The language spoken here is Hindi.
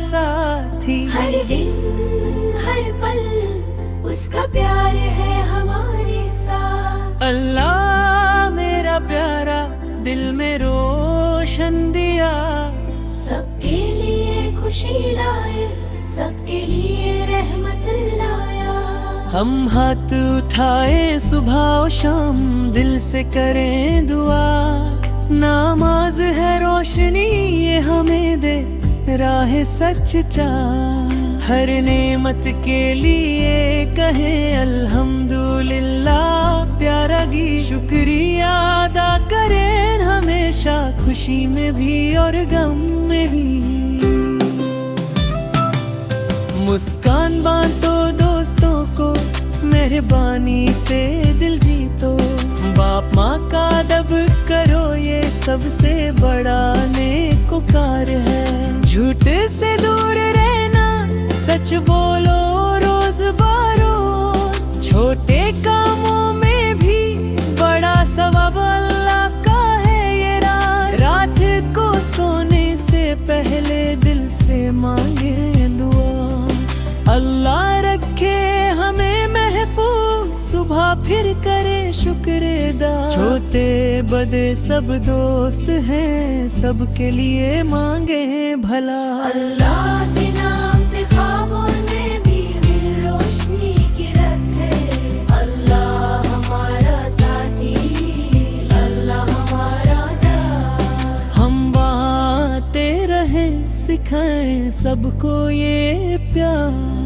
साथी। हर दिन हर पल उसका प्यार है हमारे साथ। अल्लाह मेरा प्यारा दिल में रोशन दिया, सबके लिए खुशी लाए, सबके लिए रहमत लाया। हम हाथ उठाए सुबह और शाम, दिल से करें दुआ। नमाज है रोशनी ये हमें दे राह सच चाह। हर नेमत के लिए कहें अल्हम्दुलिल्लाह। प्यारा गीत शुक्रिया अदा करें हमेशा, खुशी में भी और गम में भी। मुस्कान बांटो दोस्तों को, मेहरबानी से दिल जीतो। बाप माँ का अदब करो ये सबसे बड़ा नेकोकार है। झूठ से दूर रहना, सच बोलो रोज बरोज। छोटे कामों में भी बड़ा सवाब अल्लाह का है ये राज। रात को सोने से पहले दिल से मांगे दुआ, अल्लाह रखे हमें महफूज। सुबह फिर करे शुक्र अदा। छोटे बड़े सब दोस्त हैं, सबके लिए मांगे भला। अल्लाह के नाम से ख्वाबों में भी रोशनी की रत है। अल्लाह हमारा साथी, अल्लाह हमारा डर। हम बातें रहें सिखाएं सबको ये प्यार।